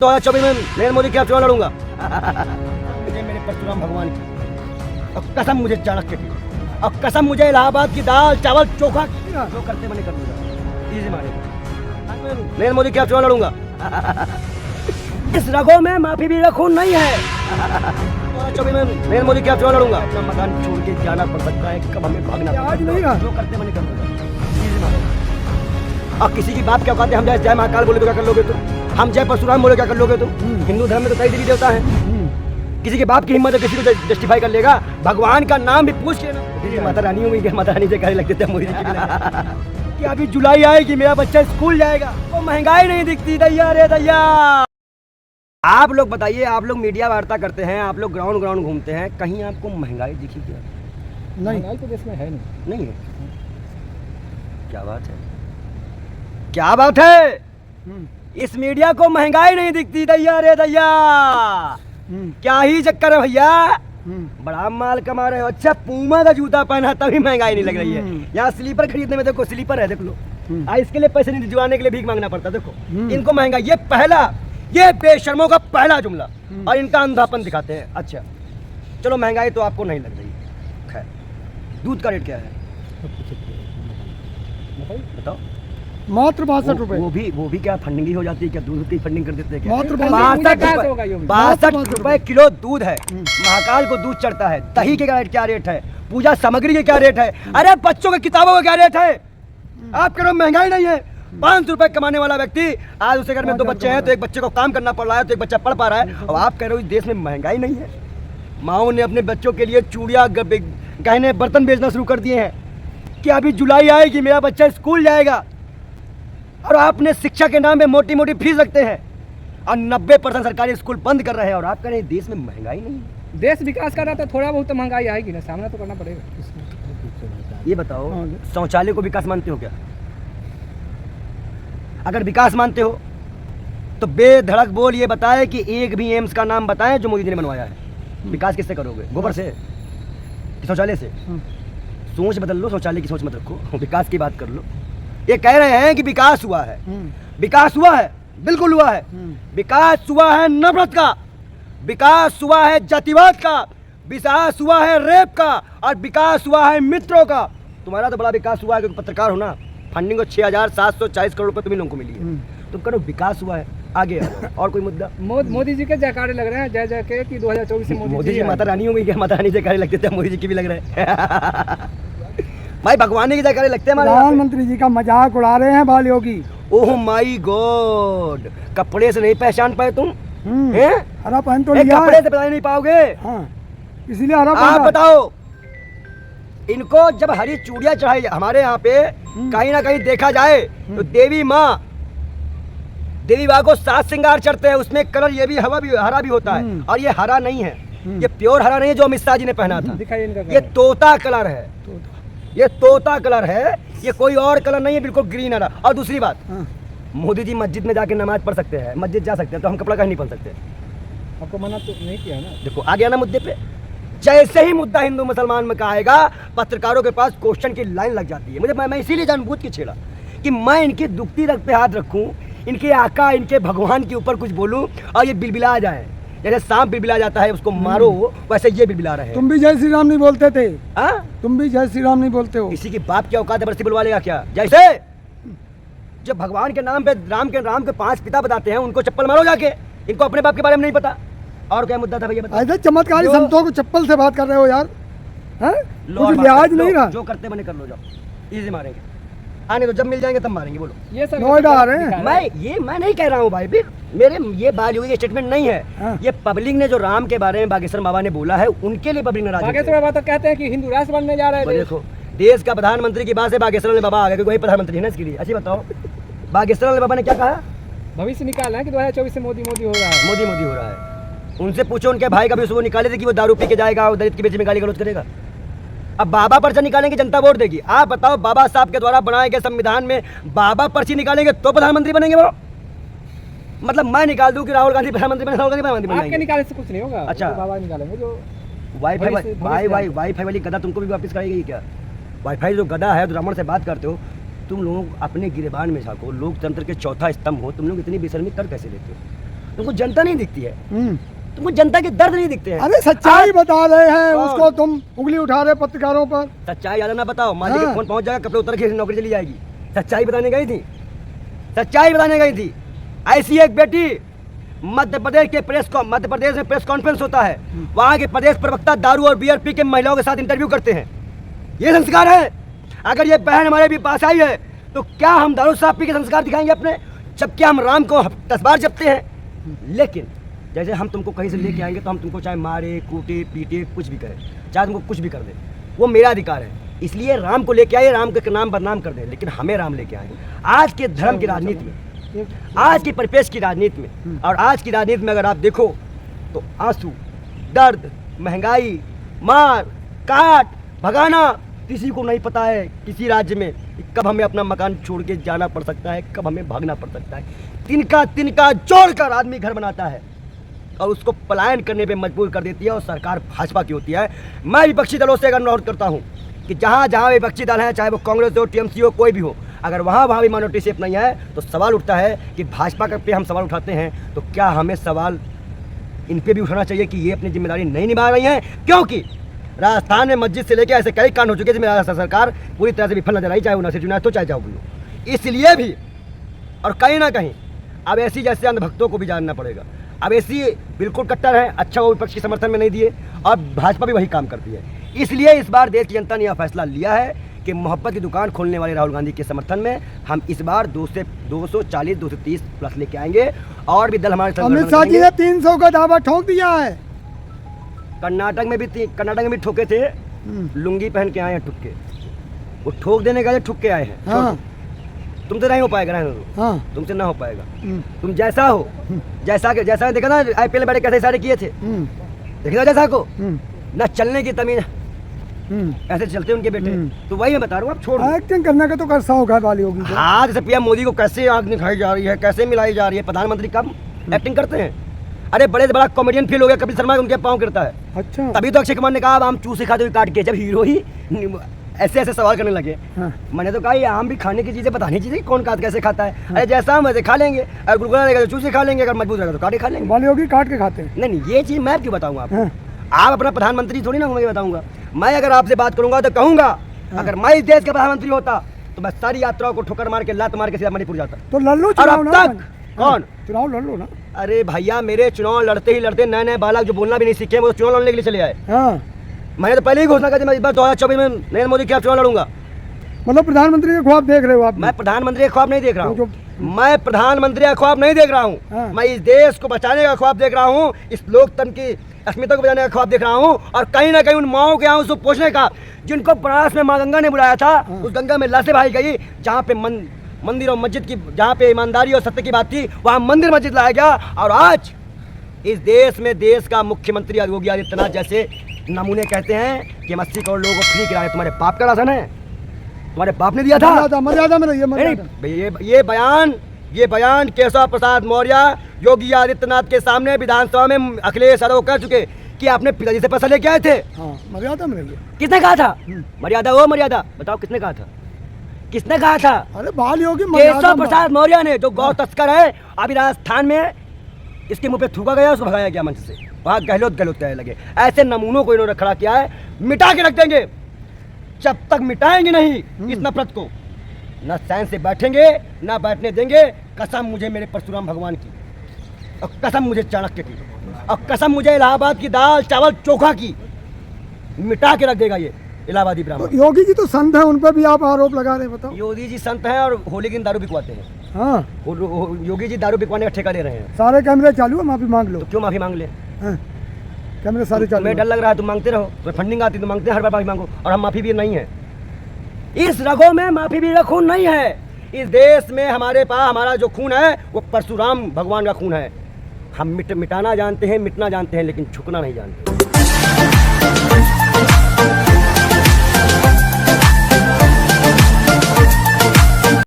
2024 में नरेंद्र मोदी के चुनाव लड़ूंगा। मुझे मेरे परशुराम भगवान की और कसम मुझे चाणक्य की और कसम मुझे इलाहाबाद की दाल चावल चोखा जो करते मैंने कर दूंगा। इजी मारे नरेंद्र मोदी के चुनाव लड़ूंगा। इस रगों में माफी भी खून नहीं है। 2024 में नरेंद्र मोदी के चुनाव लड़ूंगा। अपना मकान छोड़ के जाना पड़ सकता है, कब हमें भागना पड़ेगा, जो करते मैंने कर दूंगा। इजी मारे और किसी की बात क्या औकात है? हम जय महाकाल बोले तो क्या कर लोगे तुम? हम जय परशुराम बोले क्या कर लोगे तुम? हिंदू धर्म में तो कई देवी देवता हैं। किसी के बाप की हिम्मत है किसी को जस्टिफाई कर लेगा? भगवान का नाम भी पूछ के ना। माता रानी हो गई, माता रानी से कहने लगते थे मोदी जी कि अभी जुलाई आएगी, मेरा बच्चा स्कूल जाएगा, वो महंगाई नहीं दिखती। दैया रे दैया। आप लोग बताइए, आप लोग मीडिया वार्ता करते हैं, आप लोग ग्राउंड घूमते हैं, कहीं आपको महंगाई दिखी क्या? नहीं, महंगाई तो देश में है नहीं है। क्या बात है, क्या बात है? इस मीडिया को महंगाई नहीं दिखती। दैया रे दैया। क्या ही चक्कर है भैया, बड़ा माल कमा रहे हो। अच्छा, पूमा का जूता पहना तभी महंगाई नहीं लग रही है। यहाँ स्लीपर खरीदने में देखो, स्लीपर है देख लो, इसके लिए पैसे नहीं दिलवाने के लिए भीख मांगना पड़ता। देखो इनको महंगाई, ये पहला, ये बेशर्मों का पहला जुमला और इनका अंधापन दिखाते हैं। अच्छा चलो, महंगाई तो आपको नहीं लग रही, खैर दूध का रेट क्या है बताओ? मात्र 62 रुपए। वो भी क्या फंडिंग ही हो जाती है क्या? दूध की फंडिंग कर देते हैं क्या? मात्र 62 रुपए किलो दूध है। महाकाल को दूध चढ़ता है। दही के क्या रेट है? पूजा सामग्री के क्या रेट है? अरे बच्चों की किताबों का क्या रेट है? आप कह रहे हो महंगाई नहीं है। 500 रुपए कमाने वाला व्यक्ति, आज उसे घर में 2 बच्चे हैं तो एक बच्चे को काम करना पड़ रहा है, तो एक बच्चा पढ़ पा रहा है, और आप कह रहे हो इस देश में महंगाई नहीं है। माओ ने अपने बच्चों के लिए चूड़िया गहने बर्तन बेचना शुरू कर दिए हैं कि अभी जुलाई आएगी, मेरा बच्चा स्कूल जाएगा, और आपने शिक्षा के नाम पे मोटी मोटी फीस रखते हैं और 90% सरकारी स्कूल बंद कर रहे हैं, और आप कह रहे हैं देश में महंगाई नहीं है। देश विकास कर रहा था, थोड़ा बहुत तो महंगाई आएगी ना, सामना तो करना पड़ेगा। ये बताओ, शौचालय को विकास मानते हो क्या? अगर विकास मानते हो तो बेधड़क बोल ये बताए कि एक भी एम्स का नाम बताएं जो मोदी जी ने बनवाया है। विकास किससे करोगे? गोबर से, शौचालय से? सोच बदल लो, शौचालय की सोच मत रखो, विकास की बात कर लो। ये कह रहे हैं कि विकास हुआ है, विकास हुआ है, बिल्कुल हुआ है। विकास हुआ है नफरत का, विकास हुआ है जातिवाद का, विकास हुआ है रेप का, और विकास हुआ है मित्रों का। तुम्हारा तो बड़ा विकास हुआ है क्योंकि पत्रकार हो ना। फंडिंग को 6740 करोड़ रुपए तुम्हीं लोगों को मिली है। तुम करो विकास हुआ है, आगे और कोई मुद्दा? मोदी जी के जयकारे लग रहे हैं, जय जय के कि 2024 से मोदी जी माता रानी हो गई क्या? माता रानी जयकारे लगते थे, मोदी जी की भी लग रहे हैं। भाई भगवान की जयकारे लगते हैं हमारे। प्रधानमंत्री जी का मजाक उड़ा रहे हैं बाल योगी। ओह माय गॉड, कपड़े से नहीं पहचान पाए तुम? हरा पहन तो लिया, कपड़े से पहचान नहीं पाओगे। इसीलिए हरा पहन। आप बताओ, इनको जब हरी चूड़ियां चढ़ाई, हमारे यहाँ पे कहीं ना कहीं देखा जाए तो देवी माँ को 7 श्रृंगार चढ़ते हैं, उसमें कलर ये भी हरा भी होता है, और ये हरा नहीं है, ये प्योर हरा नहीं है जो अमित शाह जी ने पहना था। ये तोता कलर है, ये तोता कलर है, ये कोई और कलर नहीं है, बिल्कुल ग्रीन हरा। और दूसरी बात, मोदी जी मस्जिद में जाके नमाज पढ़ सकते हैं, मस्जिद जा सकते हैं, तो हम कपड़ा कहीं नहीं पहन सकते? आपको मना तो नहीं किया ना। देखो आ गया ना मुद्दे पे। जैसे ही मुद्दा हिंदू मुसलमान में का आएगा, पत्रकारों के पास क्वेश्चन की लाइन लग जाती है। मैं इसीलिए जानबूझ के छेड़ा कि मैं इनकी दुखती रग पे हाथ रखूं, इनके आका, इनके भगवान के ऊपर कुछ बोलूं और ये बिलबिला जाए। जैसे सांप बिलबिला जाता है, उसको मारो, वैसे ये बिलबिला रहे हैं। तुम भी जय श्री राम नहीं बोलते थे? तुम भी जय श्री राम नहीं बोलते हो? किसी की बाप की औकात जबरदस्ती बुलवा लेगा क्या? जैसे जब भगवान के नाम पे राम के 5 पिता बताते हैं, उनको चप्पल मारो जाके। इनको अपने बाप के बारे में नहीं पता। और क्या मुद्दा था भैया बताओ? ऐसे चमत्कारी संतों को चप्पल से बात कर रहे हो यार, कुछ लिहाज नहीं रहा। जो करते बने कर लो, जाओ, इजी मारेंगे। आने तो जब मिल जाएंगे तब मारेंगे। बोलो। ये सब नोएडा आ रहे हैं। मैं नहीं कह रहा हूँ भाई, मेरे ये बात योगी स्टेटमेंट नहीं है। ये पब्लिक ने जो राम के बारे में बागेश्वर बाबा ने बोला है, उनके लिए पब्लिक नाराज है। बागेश्वर बाबा तो कहते हैं कि हिंदू राष्ट्र बनने जा रहे हैं। देखो, देश का प्रधानमंत्री की बात से बागेश्वर बाबा आ गए, क्योंकि वही प्रधानमंत्री है ना इसके लिए। अच्छी बताओ, बागेश्वर बाबा ने क्या कहा? भविष्य निकाला है कि 2024 से मोदी हो रहा है, मोदी हो रहा है। उनसे पूछो, उनके भाई का भी उसको निकाले थे कि वो दारू पी के जाएगा और दलित के बीच में गाली गलौज करेगा। अब बाबा पर्चा निकालेंगे, जनता वोट देगी। आप बताओ, बाबा साहब के द्वारा बनाए गए संविधान में बाबा पर्ची निकालेंगे तो प्रधानमंत्री बनेंगे वो? मतलब मैं निकाल दूं कि राहुल गांधी प्रधानमंत्री बने, राहुल गांधी प्रधानमंत्री बनेंगे? आपके निकालने से कुछ नहीं होगा। अच्छा, बाबा निकालेंगे। जो वाईफाई वाली गदा तुमको भी वापस कराएगी क्या? वाईफाई जो गदा है, तो रावण से बात करते हो तुम लोग, अपने गिरेबान में झांको। लोकतंत्र के चौथा स्तंभ हो तुम लोग, इतनी बेशर्मी कर कैसे लेते हो? तुमको जनता नहीं दिखती है, तुमको जनता के दर्द नहीं दिखते हैं। अरे सच्चाई बता रहे हैं, उसको तुम उंगली उठा रहे पत्रकारों पर। सच्चाई ज्यादा ना बताओ, मालिक के फोन पहुंच जाएगा, कपड़े उतर के नौकरी चली जाएगी। सच्चाई बताने गई थी, सच्चाई बताने गई थी। ऐसी एक बेटी मध्य प्रदेश में प्रेस कॉन्फ्रेंस होता है, वहाँ के प्रदेश प्रवक्ता दारू और बियर पी के महिलाओं के साथ इंटरव्यू करते हैं। ये संस्कार है? अगर ये बहन हमारे भी पास आई है तो क्या हम दारू शराब पी के संस्कार दिखाएंगे अपने, जबकि हम राम को 10 बार जपते हैं? लेकिन जैसे हम तुमको कहीं से लेके आएंगे तो हम तुमको चाहे मारे कूटे पीटे कुछ भी करें, चाहे तुमको कुछ भी कर दे, वो मेरा अधिकार है। इसलिए राम को लेके आए, राम के नाम बदनाम कर दें, लेकिन हमें राम लेके आए। आज के धर्म की राजनीति में, आज के परिपेश की राजनीति में और आज की राजनीति में अगर आप देखो तो आंसू, दर्द, महंगाई, मार काट, भगाना, किसी को नहीं पता है किसी राज्य में कब हमें अपना मकान छोड़ के जाना पड़ सकता है, कब हमें भागना पड़ सकता है। तिनका तिनका जोड़कर आदमी घर बनाता है और उसको पलायन करने पे मजबूर कर देती है, और सरकार भाजपा की होती है। मैं विपक्षी दलों से अगर अनुरोध करता हूँ कि जहाँ जहाँ विपक्षी दल हैं, चाहे वो कांग्रेस हो, टीएमसी हो, कोई भी हो, अगर वहाँ भी माइनॉरिटी शेप नहीं है तो सवाल उठता है कि भाजपा पे हम सवाल उठाते हैं तो क्या हमें सवाल इन पे भी उठाना चाहिए कि ये अपनी जिम्मेदारी नहीं निभा रही हैं? क्योंकि राजस्थान में मस्जिद से लेकर ऐसे कई कांड हो चुके हैं जिसमें राजस्थान सरकार पूरी तरह से विफल नजर आई, चाहे वो नसीर जुनैद हो चाहे जाओ हो। इसलिए भी और कहीं ना कहीं अब ऐसी जैसे अंधभक्तों को भी जानना पड़ेगा। अब ऐसी बिल्कुल कट्टर है, अच्छा वो विपक्ष के समर्थन में नहीं दिए, और भाजपा भी वही काम करती है। इसलिए इस बार देश की जनता ने यह फैसला लिया है कि मोहब्बत की दुकान खोलने वाले राहुल गांधी के समर्थन में हम इस बार 240 230 प्लस लेके आएंगे। और भी दल हमारे अमित शाह जी ने 300 का दावा ठोक दिया है। कर्नाटक में भी ठोके थे, लुंगी पहन के आए हैं ठुक्के, वो ठोक देने के लिए ठुक के आए हैं। हाँ। तुमसे नहीं हो पाएगा, रहने दो। हाँ। तुमसे ना हो पाएगा। तुम जैसा हो, जैसा देखा ना IPL बड़े कैसे इशारे किए थे, देखा जैसा को ना चलने की तमीज, ऐसे चलते उनके बेटे। तो वही मैं बता रहा हूँ, आप छोड़ एक्टिंग करने का तो करसा होगा वाली होगी। हाँ, जैसे PM मोदी को कैसे आग दिखाई जा रही है, कैसे मिलाई जा रही है, प्रधानमंत्री कब एक्टिंग करते हैं? अरे बड़े से बड़ा कॉमेडियन फील हो गया कपिल शर्मा, उनके पाँव गिरता है। अच्छा। तभी तो अक्षय कुमार ने कहा आम चूसे खाते हुए काट के, जब हीरो ही ऐसे ऐसे सवाल करने लगे। हाँ। मैंने तो कहा ये आम भी खाने की चीजें बतानी चाहिए, कौन काट कैसे खाता है। हाँ। अरे जैसा हम वैसे खा लेंगे, अगर गुलगुला रहेगा तो चूसे खा लेंगे, अगर मजबूत रहेगा तो काटे खा लेंगे। वाली होगी काट के खाते हैं। नहीं ये चीज मैं क्यों बताऊंगा आपको? आप अपना प्रधानमंत्री थोड़ी ना मैं बताऊंगा। मैं अगर आपसे बात करूंगा तो कहूंगा अगर मैं इस देश का प्रधानमंत्री होता तो मैं सारी यात्राओं को ठोकर मार के लात मार के सीधा मणिपुर जाता। तो लड़ लो और चुनाव अब ना। तक कौन चुनाव लड़ लो ना। अरे भैया मेरे चुनाव लड़ते ही लड़ते नए नए बालक जो बोलना भी नहीं सीखे वो चुनाव लड़ने के लिए चले आए। हाँ। मैंने तो पहले ही घोषणा कर दी मैं इस बार 2024 में नरेंद्र मोदी के खिलाफ चुनाव लड़ूंगा। मतलब प्रधानमंत्री के ख्वाब देख रहे हो आप? मैं प्रधानमंत्री का ख्वाब नहीं देख रहा हूँ, जो मैं प्रधानमंत्री का ख्वाब नहीं देख रहा हूँ। हाँ। मैं इस देश को बचाने का ख्वाब देख रहा हूँ, इस लोकतंत्र की अस्मिता को बचाने का ख्वाब देख रहा हूँ, और कहीं ना कहीं उन माओं के आंसू पोंछने का जिनको बनारस में माँ गंगा ने बुलाया था। हाँ। उस गंगा में लाशें बहाई गई, जहाँ पे मंदिर और मस्जिद की, जहाँ पे ईमानदारी और सत्य की बात थी वहाँ मंदिर मस्जिद लाया गया। और आज इस देश में देश का मुख्यमंत्री योगी आदित्यनाथ जैसे नमूने कहते हैं कि हम 80 करोड़ लोगों को फ्री किया है। तुम्हारे बाप का राशन है, तुम्हारे बाप ने दिया था। मर्यादा में रहिए। ये बयान केशव प्रसाद मौर्य योगी आदित्यनाथ के सामने विधानसभा में अखिलेश यादव कह चुके कि आपने पिताजी से पैसा लेके आए थे। हाँ, मर्यादा में रहिए। किसने कहा था? मर्यादा वो मर्यादा बताओ किसने कहा था? किसने कहा था? अरे बाल योगी केशव प्रसाद मौर्य ने, जो गौ तस्कर है। अभी राजस्थान में इसके मुंह पे थूका गया, उसको भगाया गया मंच से, वहाँ गहलोत कहने लगे। ऐसे नमूनों को इन्होंने खड़ा किया है, मिटा के रख देंगे। जब तक मिटाएंगे नहीं इस नफरत को, न चैन से बैठेंगे न बैठने देंगे। कसम मुझे मेरे परशुराम भगवान की, और कसम मुझे चाणक्य की, और कसम मुझे इलाहाबाद की दाल चावल चोखा की, मिटा के रख देगा ये इलाहाबादी ब्राह्मण। तो योगी जी तो संत है, उन पर भी आप आरोप लगा रहे हैं, बताओ। योगी जी संत हैं और होली के दिन दारू बिकवाते हैं। हाँ। योगी जी दारू बिकवाने का ठेका ले रहे हैं। सारे कैमरे चालू है, माफी मांग लो। तो क्यों माफी मांग ले? कैमरे सारे चालू। तुम्हें डर लग रहा है, तुम मांगते रहो, तो फंडिंग आती तो मांगते हैं, हर बार माफी मांगो। और हम माफी भी नहीं है, इस रगों में माफी भी खून नहीं है। इस देश में हमारे पास हमारा जो खून है वो परशुराम भगवान का खून है। हम मिटाना जानते हैं, मिटना जानते हैं, लेकिन झुकना नहीं जानते।